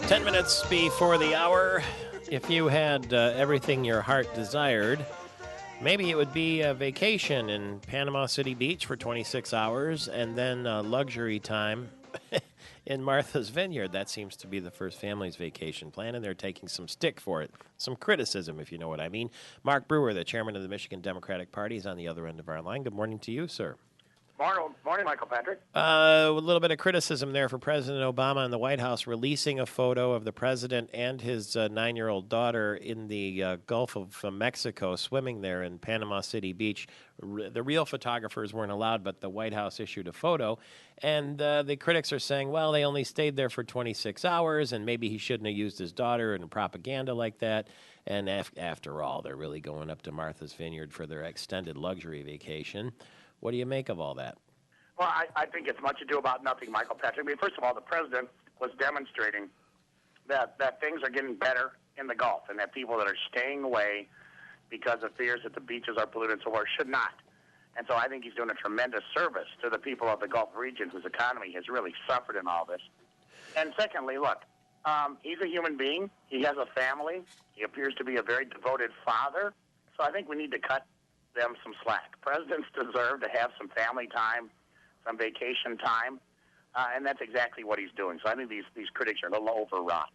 10 minutes before the hour. If you had everything your heart desired, maybe it would be a vacation in Panama City Beach for 26 hours and then luxury time in Martha's Vineyard. That seems to be the first family's vacation plan, and they're taking some stick for it. Some criticism, if you know what I mean. Mark Brewer, the chairman of the Michigan Democratic Party, is on the other end of our line. Good morning to you, sir. Morning, Michael Patrick. A little bit of criticism there for President Obama and the White House releasing a photo of the president and his 9-year-old daughter in the Gulf of Mexico, swimming there in Panama City Beach. The real photographers weren't allowed, but the White House issued a photo. And the critics are saying, well, they only stayed there for 26 hours, and maybe he shouldn't have used his daughter in propaganda like that. And after all, they're really going up to Martha's Vineyard for their extended luxury vacation. What do you make of all that? Well, I think it's much ado about nothing, Michael Patrick. I mean, first of all, the president was demonstrating that things are getting better in the Gulf and that people that are staying away because of fears that the beaches are polluted and so forth should not. And so I think he's doing a tremendous service to the people of the Gulf region whose economy has really suffered in all this. And secondly, look, he's a human being. He has a family. He appears to be a very devoted father. So I think we need to cut them some slack. Presidents deserve to have some family time, some vacation time, and that's exactly what he's doing. So I think these critics are a little overwrought.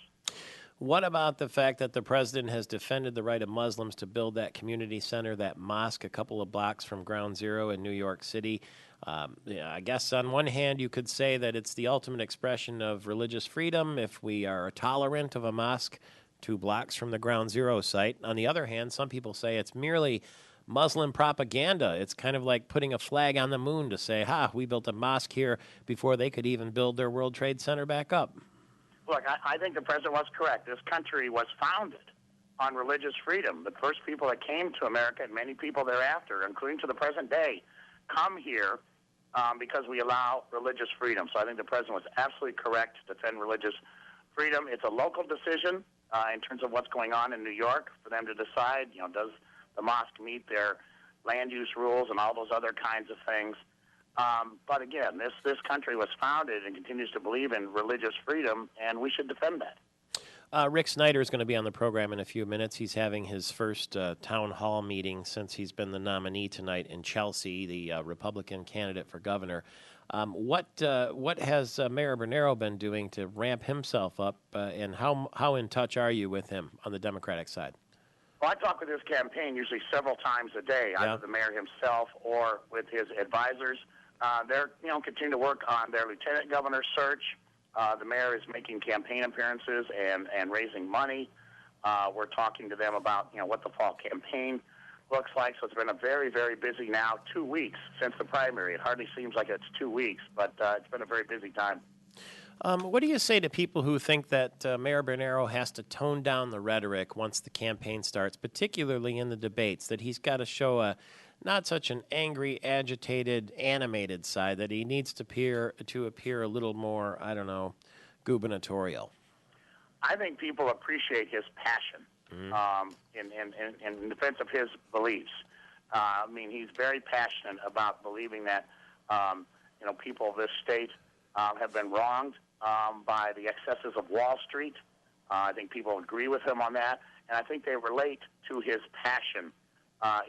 What about the fact that the president has defended the right of Muslims to build that community center, that mosque, a couple of blocks from Ground Zero in New York City? I guess on one hand you could say that it's the ultimate expression of religious freedom if we are tolerant of a mosque 2 blocks from the Ground Zero site. On the other hand, some people say it's merely Muslim propaganda. It's kind of like putting a flag on the moon to say, we built a mosque here before they could even build their World Trade Center back up. Look, I think the president was correct. This country was founded on religious freedom. The first people that came to America, and many people thereafter, including to the present day, come here because we allow religious freedom. So I think the president was absolutely correct to defend religious freedom. It's a local decision in terms of what's going on in New York for them to decide, does the mosque meet their land use rules and all those other kinds of things. But again, this country was founded and continues to believe in religious freedom, and we should defend that. Rick Snyder is going to be on the program in a few minutes. He's having his first town hall meeting since he's been the nominee tonight in Chelsea, the Republican candidate for governor. What has Mayor Bernero been doing to ramp himself up, and how in touch are you with him on the Democratic side? Well, I talk with his campaign usually several times a day, either the mayor himself or with his advisors. They're continue to work on their lieutenant governor search. The mayor is making campaign appearances and raising money. We're talking to them about what the fall campaign looks like. So it's been a very, very busy now 2 weeks since the primary. It hardly seems like it's 2 weeks, but it's been a very busy time. What do you say to people who think that Mayor Bernero has to tone down the rhetoric once the campaign starts, particularly in the debates, that he's got to show not such an angry, agitated, animated side, that he needs to appear a little more, gubernatorial? I think people appreciate his passion in defense of his beliefs. He's very passionate about believing that, people of this state have been wronged by the excesses of Wall Street. I think people agree with him on that, and I think they relate to his passion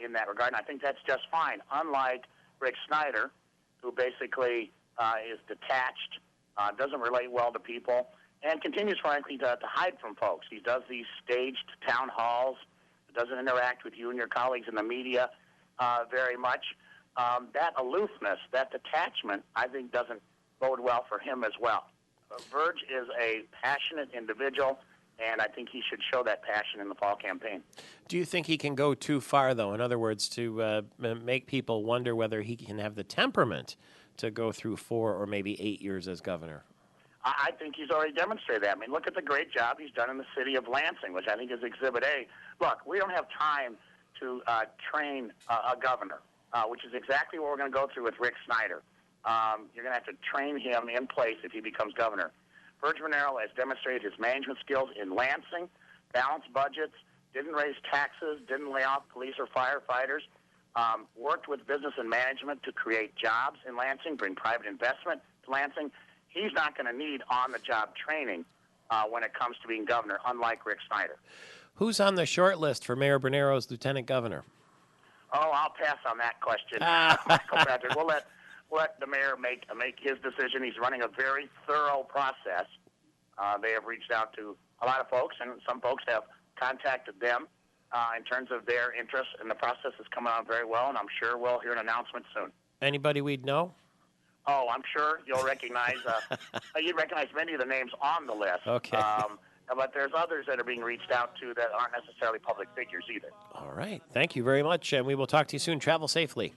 in that regard, and I think that's just fine. Unlike Rick Snyder, who basically is detached, doesn't relate well to people, and continues, frankly, to hide from folks. He does these staged town halls, doesn't interact with you and your colleagues in the media very much. That aloofness, that detachment, I think doesn't bode well for him as well. Verge is a passionate individual, and I think he should show that passion in the fall campaign. Do you think he can go too far, though? In other words, to make people wonder whether he can have the temperament to go through 4 or maybe 8 years as governor? I think he's already demonstrated that. Look at the great job he's done in the city of Lansing, which I think is Exhibit A. Look, we don't have time to train a governor, which is exactly what we're going to go through with Rick Snyder. You're going to have to train him in place if he becomes governor. Verge Bernero has demonstrated his management skills in Lansing, balanced budgets, didn't raise taxes, didn't lay off police or firefighters, worked with business and management to create jobs in Lansing, bring private investment to Lansing. he's not going to need on-the-job training when it comes to being governor, unlike Rick Snyder. Who's on the short list for Mayor Bernero's lieutenant governor? Oh, I'll pass on that question, Michael Patrick. We'll let the mayor make his decision. He's running a very thorough process. They have reached out to a lot of folks, and some folks have contacted them in terms of their interest, and the process is coming on very well, and I'm sure we'll hear an announcement soon. Anybody we'd know? Oh, I'm sure you'll recognize you recognize many of the names on the list. Okay. But there's others that are being reached out to that aren't necessarily public figures either. All right. Thank you very much, and we will talk to you soon. Travel safely.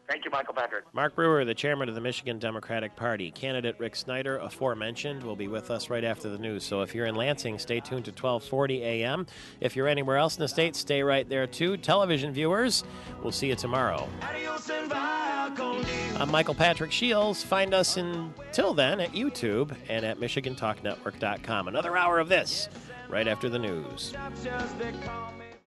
Thank you, Michael Patrick. Mark Brewer, the chairman of the Michigan Democratic Party. Candidate Rick Snyder, aforementioned, will be with us right after the news. So if you're in Lansing, stay tuned to 1240 a.m. If you're anywhere else in the state, stay right there, too. Television viewers, we'll see you tomorrow. I'm Michael Patrick Shields. Find us until then at YouTube and at MichiganTalkNetwork.com. Another hour of this right after the news.